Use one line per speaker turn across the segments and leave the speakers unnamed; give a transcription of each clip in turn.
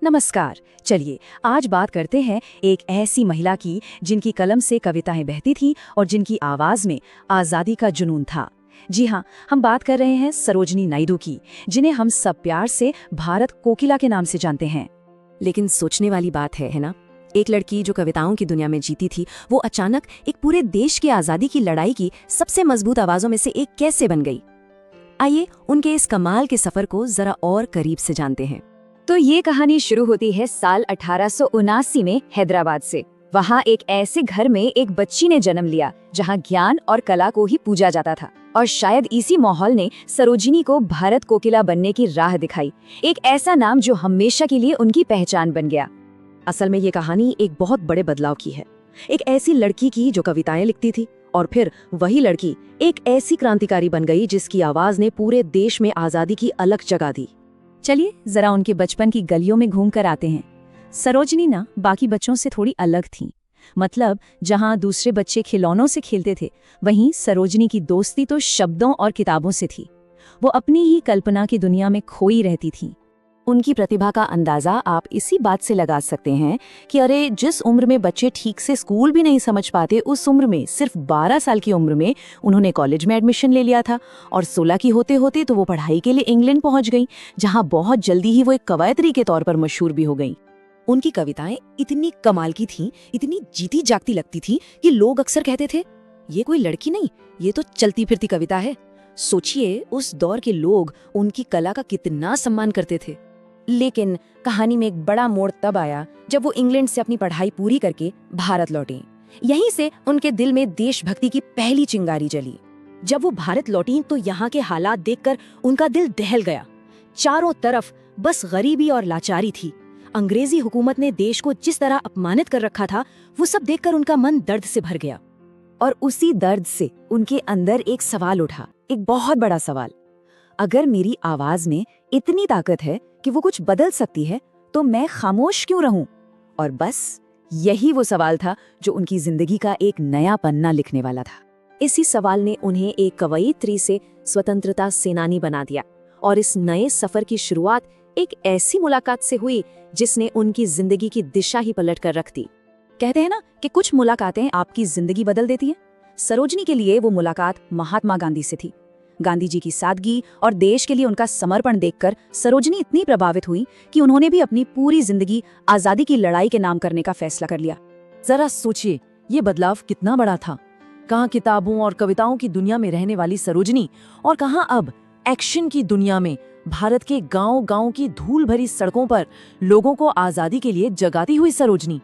नमस्कार। चलिए आज बात करते हैं एक ऐसी महिला की जिनकी कलम से कविताएं बहती थी और जिनकी आवाज में आजादी का जुनून था। जी हाँ, हम बात कर रहे हैं सरोजिनी नायडू की, जिन्हें हम सब प्यार से भारत कोकिला के नाम से जानते हैं।
लेकिन सोचने वाली बात है ना, एक लड़की जो कविताओं की दुनिया में जीती थी, वो अचानक एक पूरे देश की आजादी की लड़ाई की सबसे मजबूत आवाजों में से एक कैसे बन गई। आइए उनके इस कमाल के सफर को जरा और करीब से जानते हैं।
तो ये कहानी शुरू होती है साल 1879 में हैदराबाद से। वहाँ एक ऐसे घर में एक बच्ची ने जन्म लिया जहाँ ज्ञान और कला को ही पूजा जाता था, और शायद इसी माहौल ने सरोजिनी को भारत कोकिला बनने की राह दिखाई, एक ऐसा नाम जो हमेशा के लिए उनकी पहचान बन गया।
असल में ये कहानी एक बहुत बड़े बदलाव की है, एक ऐसी लड़की की जो कविताएं लिखती थी, और फिर वही लड़की एक ऐसी क्रांतिकारी बन गई जिसकी आवाज ने पूरे देश में आजादी की अलग जगा दी।
चलिए जरा उनके बचपन की गलियों में घूम कर आते हैं। सरोजिनी ना बाकी बच्चों से थोड़ी अलग थी। मतलब जहां दूसरे बच्चे खिलौनों से खेलते थे, वहीं सरोजिनी की दोस्ती तो शब्दों और किताबों से थी। वो अपनी ही कल्पना की दुनिया में खोई रहती थी।
उनकी प्रतिभा का अंदाजा आप इसी बात से लगा सकते हैं कि अरे, जिस उम्र में बच्चे ठीक से स्कूल भी नहीं समझ पाते, उस उम्र में, सिर्फ 12 साल की उम्र में उन्होंने कॉलेज में एडमिशन ले लिया था, और 16 की होते होते तो वो पढ़ाई के लिए इंग्लैंड पहुंच गई, जहां बहुत जल्दी ही वो एक कवयित्री के तौर पर मशहूर भी हो गई। उनकी कविताएं इतनी कमाल की थीं, इतनी जीती जागती लगती थी कि लोग अक्सर कहते थे, ये कोई लड़की नहीं, ये तो चलती फिरती कविता है। सोचिए उस दौर के लोग उनकी कला का कितना सम्मान करते थे। लेकिन कहानी में एक बड़ा मोड़ तब आया जब वो इंग्लैंड से अपनी पढ़ाई पूरी करके भारत लौटी। यहीं से उनके दिल में देशभक्ति की पहली चिंगारी जली। जब वो भारत लौटी तो यहाँ के हालात देखकर उनका दिल दहल गया। चारों तरफ बस गरीबी और लाचारी थी। अंग्रेजी हुकूमत ने देश को जिस तरह अपमानित कर रखा था, वो सब देखकर उनका मन दर्द से भर गया। और उसी दर्द से उनके अंदर एक सवाल उठा, एक बहुत बड़ा सवाल। अगर मेरी आवाज में इतनी ताकत है कि वो कुछ बदल सकती है, तो मैं खामोश क्यों रहूं? और बस यही वो सवाल था जो उनकी जिंदगी का एक नया पन्ना लिखने वाला था। इसी सवाल ने उन्हें एक कवयित्री से स्वतंत्रता सेनानी बना दिया, और इस नए सफर की शुरुआत एक ऐसी मुलाकात से हुई जिसने उनकी जिंदगी की दिशा ही पलट कर रख दी। कहते हैं ना कि कुछ मुलाकातें आपकी जिंदगी बदल देती हैं। सरोजिनी के लिए वो मुलाकात महात्मा गांधी से थी। गांधी जी की सादगी और देश के लिए उनका समर्पण देखकर सरोजिनी इतनी प्रभावित हुई कि उन्होंने भी अपनी पूरी जिंदगी आजादी की लड़ाई के नाम करने का फैसला कर लिया। जरा सोचिए, ये बदलाव कितना बड़ा था। कहाँ किताबों और कविताओं की दुनिया में रहने वाली सरोजिनी, और कहाँ अब एक्शन की दुनिया में भारत के गांव-गांव की धूल भरी सड़कों पर लोगों को आजादी के लिए जगाती हुई सरोजिनी।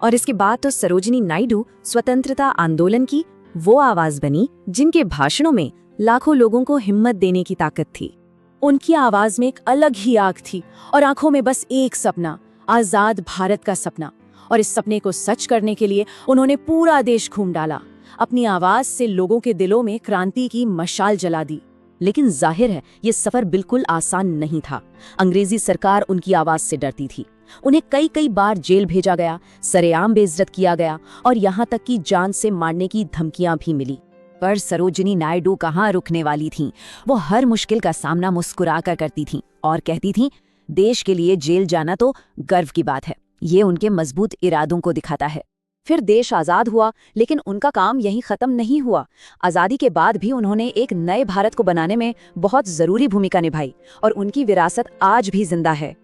और इसके बाद तो सरोजिनी नायडू स्वतंत्रता आंदोलन की वो आवाज बनी जिनके भाषणों में लाखों लोगों को हिम्मत देने की ताकत थी।
उनकी आवाज में एक अलग ही आग थी, और आंखों में बस एक सपना, आजाद भारत का सपना। और इस सपने को सच करने के लिए उन्होंने पूरा देश घूम डाला, अपनी आवाज से लोगों के दिलों में क्रांति की मशाल जला दी। लेकिन जाहिर है ये सफर बिल्कुल आसान नहीं था। अंग्रेजी सरकार उनकी आवाज से डरती थी। उन्हें कई कई बार जेल भेजा गया, सरेआम बेइज्जत किया गया, और यहाँ तक कि जान से मारने की धमकियां भी मिली। पर सरोजिनी नायडू कहाँ रुकने वाली थीं। वो हर मुश्किल का सामना मुस्कुरा कर करती थीं और कहती थीं, देश के लिए जेल जाना तो गर्व की बात है। ये उनके मजबूत इरादों को दिखाता है। फिर देश आजाद हुआ, लेकिन उनका काम यहीं खत्म नहीं हुआ। आजादी के बाद भी उन्होंने एक नए भारत को बनाने में बहुत जरूरी भूमिका निभाई, और उनकी विरासत आज भी जिंदा है।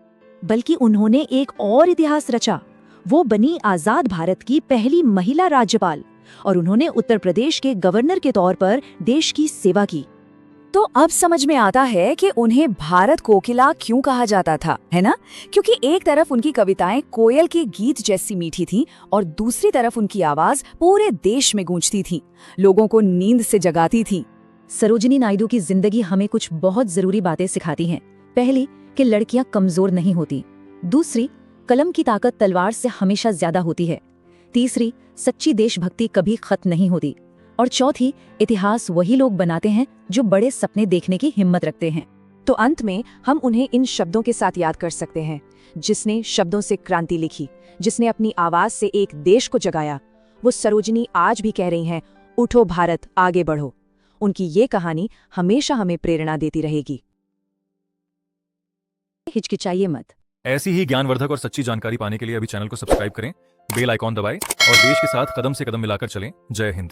बल्कि उन्होंने एक और इतिहास रचा। वो बनी आजाद भारत की पहली महिला राज्यपाल, और उन्होंने उत्तर प्रदेश के गवर्नर के तौर पर देश की सेवा की।
तो अब समझ में आता है कि उन्हें भारत कोकिला क्यों कहा जाता था, है ना? क्योंकि एक तरफ उनकी कविताएं कोयल के गीत जैसी मीठी थीं, और दूसरी तरफ उनकी आवाज पूरे देश में गूंजती थी, लोगों को नींद से जगाती थी।
सरोजिनी नायडू की जिंदगी हमें कुछ बहुत जरूरी बातें सिखाती हैं। पहली, कि लड़कियां कमजोर नहीं होती। दूसरी, कलम की ताकत तलवार से हमेशा ज्यादा होती है। तीसरी, सच्ची देशभक्ति कभी खत्म नहीं होती। और चौथी, इतिहास वही लोग बनाते हैं जो बड़े सपने देखने की हिम्मत रखते हैं।
तो अंत में हम उन्हें इन शब्दों के साथ याद कर सकते हैं, जिसने शब्दों से क्रांति लिखी, जिसने अपनी आवाज से एक देश को जगाया। वो सरोजिनी आज भी कह रही हैं, उठो भारत, आगे बढ़ो। उनकी ये कहानी हमेशा हमें प्रेरणा देती रहेगी।
हिचकिचाइए मत।
ऐसी ही ज्ञानवर्धक और सच्ची जानकारी पाने के लिए अभी चैनल को सब्सक्राइब करें, बेल आइकॉन दबाएं और देश के साथ कदम से कदम मिलाकर चलें। जय हिंद।